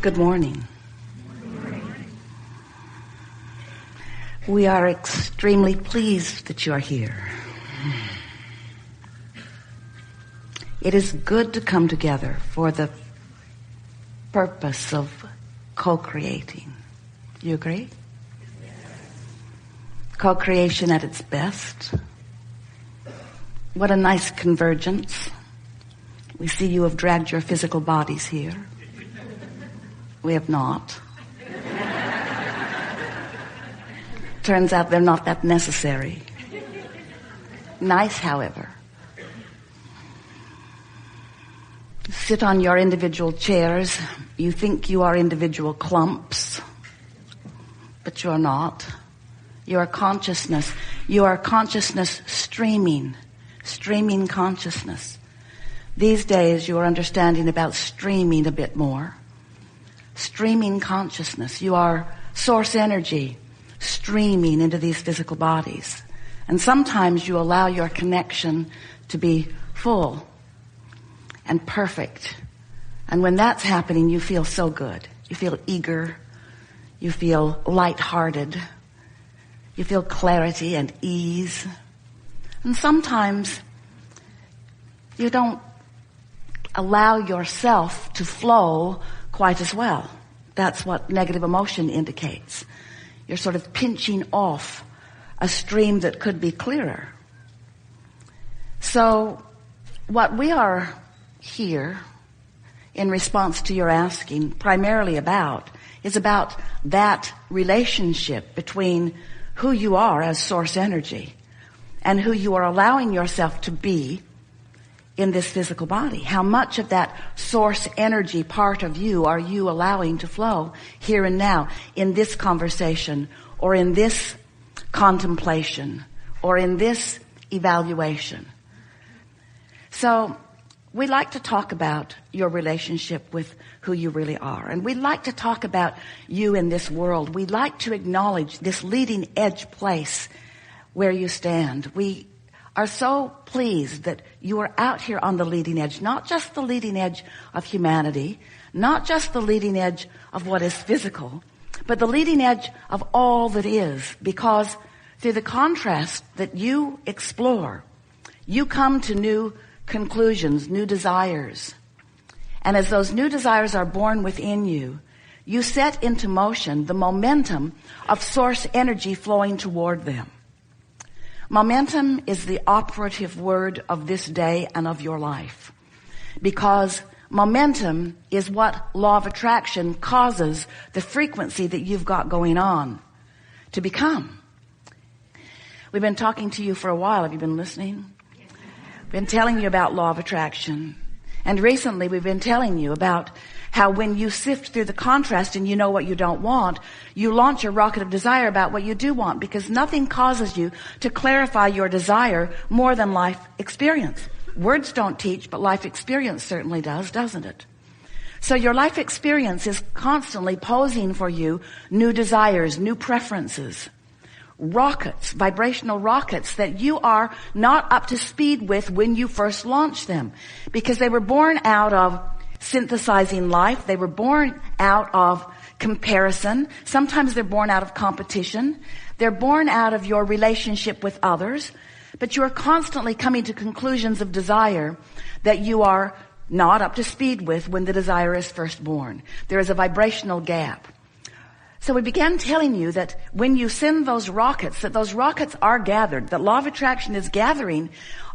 Good morning. We are extremely pleased that you are here. It is good to come together for the purpose of co-creating. You agree? Co-creation at its best. What a nice convergence. We see you have dragged your physical bodies here. We have not. Turns out they're not that necessary. Nice, however. Sit on your individual chairs. You think you are individual clumps, but you're not. You are consciousness. You are consciousness streaming consciousness. These days you are understanding about streaming a bit more. Streaming consciousness. You are source energy streaming into these physical bodies. And sometimes you allow your connection to be full and perfect. And when that's happening, you feel so good. You feel eager. You feel lighthearted. You feel clarity and ease. And sometimes you don't allow yourself to flow quite as well. That's what negative emotion indicates. You're sort of pinching off a stream that could be clearer. So what we are here in response to your asking primarily about is about that relationship between who you are as source energy and who you are allowing yourself to be in this physical body. How much of that source energy part of you are you allowing to flow here and now in this conversation or in this contemplation or in this evaluation? So we like to talk about your relationship with who you really are. And we like to talk about you in this world. We like to acknowledge this leading edge place where you stand. We are so pleased that you are out here on the leading edge, not just the leading edge of humanity, not just the leading edge of what is physical, but the leading edge of all that is, because through the contrast that you explore, you come to new conclusions, new desires. And as those new desires are born within you, you set into motion the momentum of source energy flowing toward them. Momentum is the operative word of this day and of your life, because momentum is what law of attraction causes the frequency that you've got going on to become. We've been talking to you for a while. Have you been listening? Been telling you about law of attraction. And recently we've been telling you about how when you sift through the contrast and you know what you don't want, you launch a rocket of desire about what you do want, because nothing causes you to clarify your desire more than life experience. Words don't teach, but life experience certainly does, doesn't it? So your life experience is constantly posing for you new desires, new preferences, rockets, vibrational rockets that you are not up to speed with when you first launch them, because they were born out of synthesizing life. They were born out of comparison. Sometimes they're born out of competition. They're born out of your relationship with others. But you are constantly coming to conclusions of desire that you are not up to speed with when the desire is first born. There is a vibrational gap. So we began telling you that when you send those rockets, that those rockets are gathered, that law of attraction is gathering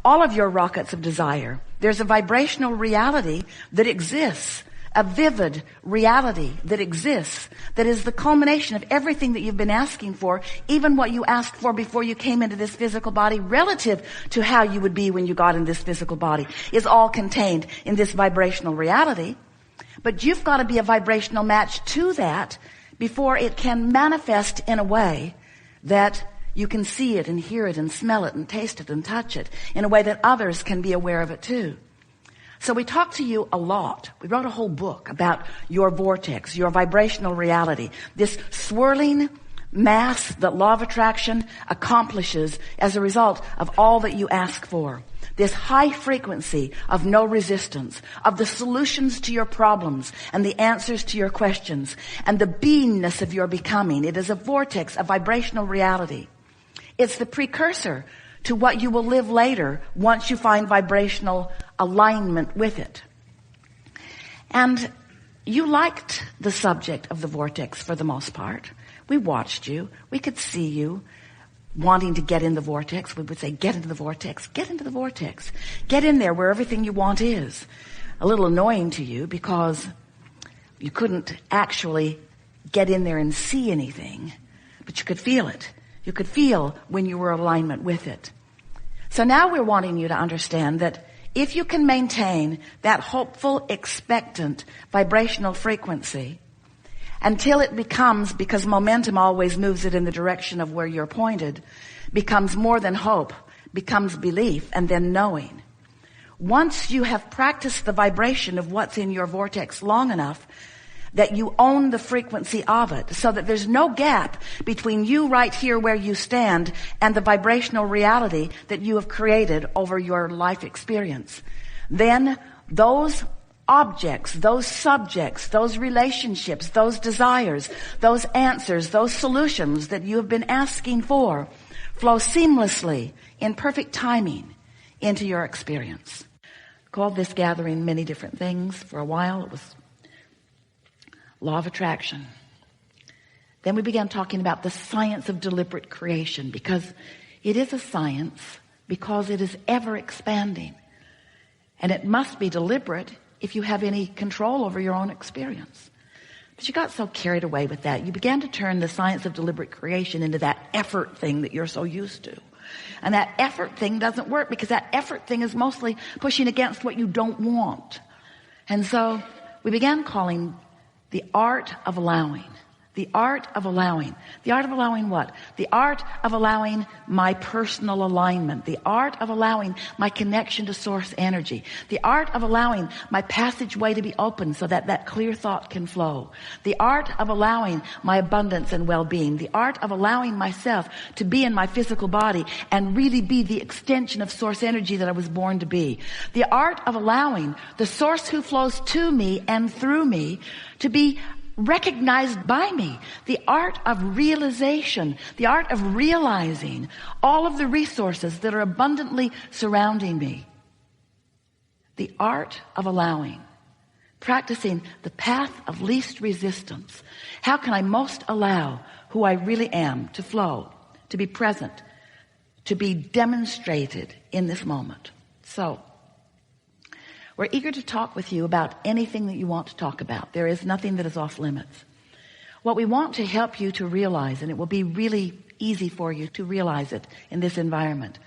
all of your rockets of desire. There's a vibrational reality that exists, a vivid reality that exists, that is the culmination of everything that you've been asking for, even what you asked for before you came into this physical body, relative to how you would be when you got in this physical body, is all contained in this vibrational reality. But you've got to be a vibrational match to that before it can manifest in a way that you can see it and hear it and smell it and taste it and touch it in a way that others can be aware of it too. So we talked to you a lot. We wrote a whole book about your vortex, your vibrational reality, this swirling mass that law of attraction accomplishes as a result of all that you ask for. This high frequency of no resistance, of the solutions to your problems and the answers to your questions, and the beingness of your becoming. It is a vortex of vibrational reality. It's the precursor to what you will live later once you find vibrational alignment with it. And you liked the subject of the vortex for the most part. We watched you. We could see you wanting to get in the vortex. We would say, get into the vortex, get into the vortex. Get in there where everything you want is. A little annoying to you because you couldn't actually get in there and see anything, but you could feel it. You could feel when you were in alignment with it. So now we're wanting you to understand that if you can maintain that hopeful, expectant, vibrational frequency until it becomes, because momentum always moves it in the direction of where you're pointed, becomes more than hope, becomes belief, and then knowing. Once you have practiced the vibration of what's in your vortex long enough that you own the frequency of it, so that there's no gap between you right here where you stand and the vibrational reality that you have created over your life experience, then those objects, those subjects, those relationships, those desires, those answers, those solutions that you have been asking for flow seamlessly in perfect timing into your experience. Called this gathering many different things. For a while it was law of attraction. Then we began talking about the science of deliberate creation, because it is a science, because it is ever expanding. And it must be deliberate if you have any control over your own experience. But you got so carried away with that. You began to turn the science of deliberate creation into that effort thing that you're so used to. And that effort thing doesn't work, because that effort thing is mostly pushing against what you don't want. And so we began calling the art of allowing. The art of allowing. The art of allowing what? The art of allowing my personal alignment. The art of allowing my connection to source energy. The art of allowing my passageway to be open so that that clear thought can flow. The art of allowing my abundance and well-being. The art of allowing myself to be in my physical body and really be the extension of source energy that I was born to be. The art of allowing the source who flows to me and through me to be recognized by me. The art of realization, the art of realizing all of the resources that are abundantly surrounding me. The art of allowing, practicing the path of least resistance. How can I most allow who I really am to flow, to be present, to be demonstrated in this moment? So, we're eager to talk with you about anything that you want to talk about. There is nothing that is off limits. What we want to help you to realize, and it will be really easy for you to realize it in this environment,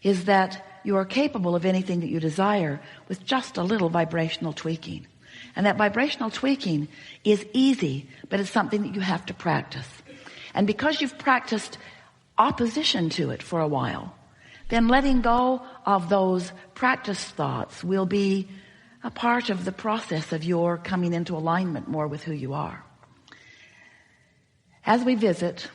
is that you are capable of anything that you desire with just a little vibrational tweaking. And that vibrational tweaking is easy, but it's something that you have to practice. And because you've practiced opposition to it for a while, then letting go of those practice thoughts will be a part of the process of your coming into alignment more with who you are. As we visit,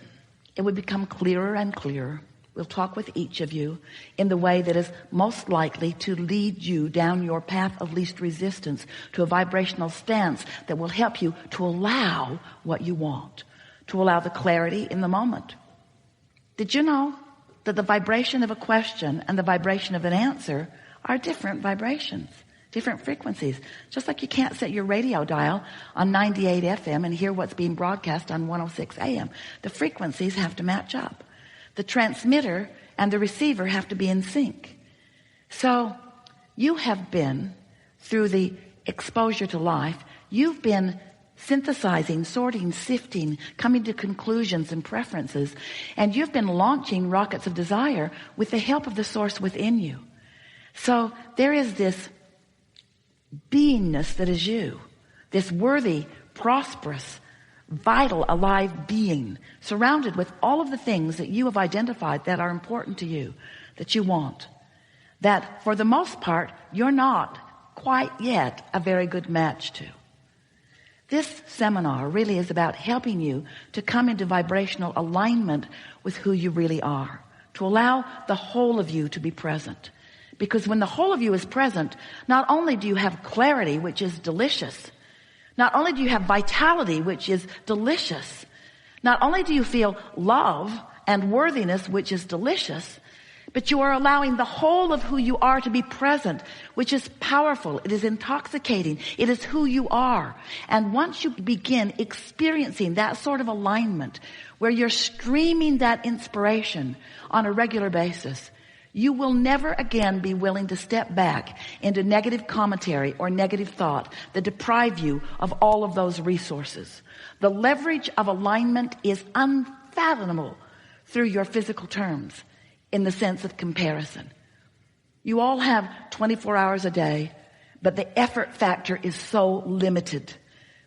it will become clearer and clearer. We'll talk with each of you in the way that is most likely to lead you down your path of least resistance to a vibrational stance that will help you to allow what you want, to allow the clarity in the moment. Did you know that the vibration of a question and the vibration of an answer are different vibrations, different frequencies? Just like you can't set your radio dial on 98 FM and hear what's being broadcast on 106 AM. The frequencies have to match up. The transmitter and the receiver have to be in sync. So you have been, through the exposure to life, you've been synthesizing, sorting, sifting, coming to conclusions and preferences. And you've been launching rockets of desire with the help of the source within you. So there is this beingness that is you, this worthy, prosperous, vital, alive being, surrounded with all of the things that you have identified that are important to you, that you want, that for the most part, you're not quite yet a very good match to. This seminar really is about helping you to come into vibrational alignment with who you really are, to allow the whole of you to be present. Because when the whole of you is present, not only do you have clarity, which is delicious, not only do you have vitality, which is delicious, not only do you feel love and worthiness, which is delicious, but you are allowing the whole of who you are to be present, which is powerful. It is intoxicating. It is who you are. And once you begin experiencing that sort of alignment, where you're streaming that inspiration on a regular basis, you will never again be willing to step back into negative commentary or negative thought that deprive you of all of those resources. The leverage of alignment is unfathomable through your physical terms in the sense of comparison. You all have 24 hours a day, but the effort factor is so limited.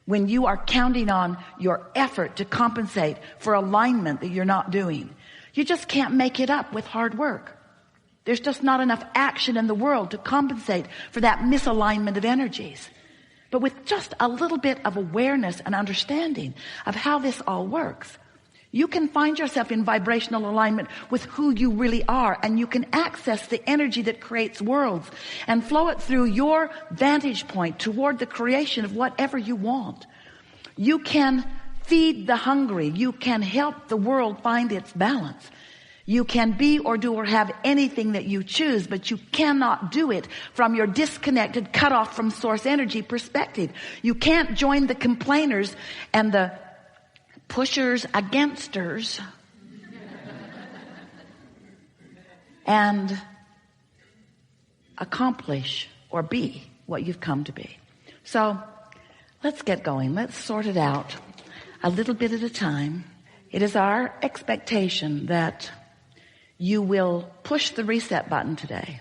When you are counting on your effort to compensate for alignment that you're not doing, you just can't make it up with hard work. There's just not enough action in the world to compensate for that misalignment of energies. But with just a little bit of awareness and understanding of how this all works, you can find yourself in vibrational alignment with who you really are, and you can access the energy that creates worlds and flow it through your vantage point toward the creation of whatever you want. You can feed the hungry. You can help the world find its balance. You can be or do or have anything that you choose, but you cannot do it from your disconnected, cut off from source energy perspective. You can't join the complainers and the pushers againsters and accomplish or be what you've come to be. So let's get going. Let's sort it out a little bit at a time. It is our expectation that you will push the reset button today,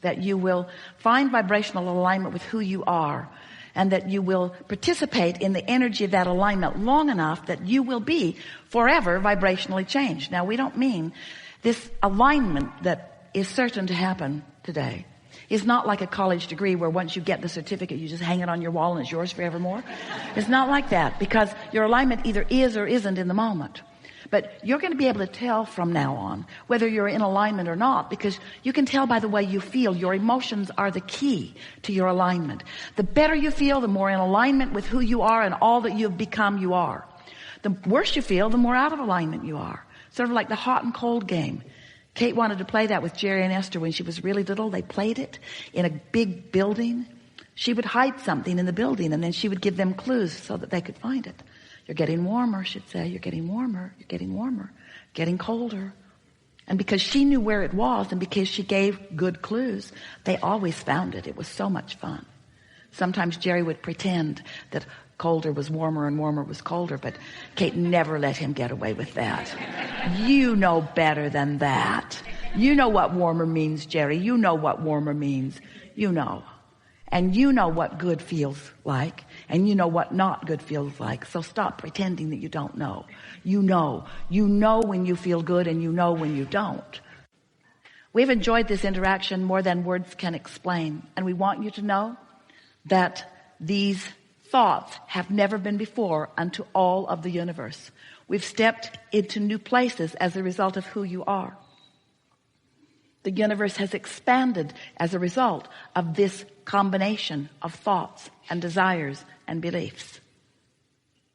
that you will find vibrational alignment with who you are, and that you will participate in the energy of that alignment long enough that you will be forever vibrationally changed. Now, we don't mean this alignment that is certain to happen today is not like a college degree where once you get the certificate, you just hang it on your wall and it's yours forevermore. It's not like that, because your alignment either is or isn't in the moment. But you're going to be able to tell from now on whether you're in alignment or not, because you can tell by the way you feel. Your emotions are the key to your alignment. The better you feel, the more in alignment with who you are and all that you've become you are. The worse you feel, the more out of alignment you are. Sort of like the hot and cold game. Kate wanted to play that with Jerry and Esther when she was really little. They played it in a big building. She would hide something in the building, and then she would give them clues so that they could find it. You're getting warmer, she'd say. You're getting warmer. You're getting warmer. Getting colder. And because she knew where it was and because she gave good clues, they always found it. It was so much fun. Sometimes Jerry would pretend that colder was warmer and warmer was colder, but Kate never let him get away with that. You know better than that. You know what warmer means, Jerry. You know what warmer means. You know. And you know what good feels like, and you know what not good feels like. So stop pretending that you don't know. You know. You know when you feel good, and you know when you don't. We've enjoyed this interaction more than words can explain. And we want you to know that these thoughts have never been before unto all of the universe. We've stepped into new places as a result of who you are. The universe has expanded as a result of this combination of thoughts and desires and beliefs.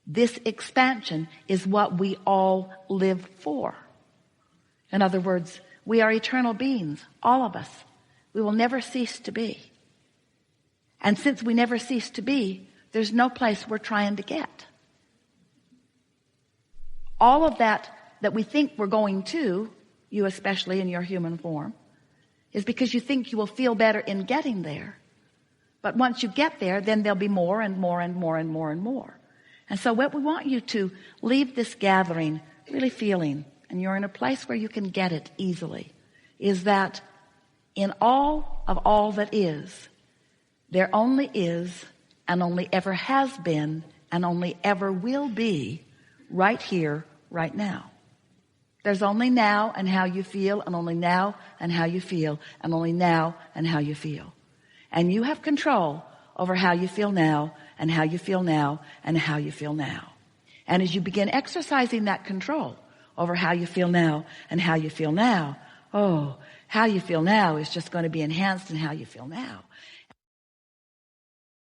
This expansion is what we all live for. In other words, we are eternal beings, all of us. We will never cease to be. And since we never cease to be, there's no place we're trying to get. All of that we think we're going to, you especially in your human form, is because you think you will feel better in getting there. But once you get there, then there'll be more and more and more and more and more. And so what we want you to leave this gathering really feeling, and you're in a place where you can get it easily, is that in all of all that is, there only is and only ever has been and only ever will be right here, right now. There's only now and how you feel, and only now and how you feel, and only now and how you feel. And you have control over how you feel now and how you feel now and how you feel now. And as you begin exercising that control over how you feel now and how you feel now, how you feel now is just going to be enhanced in how you feel now.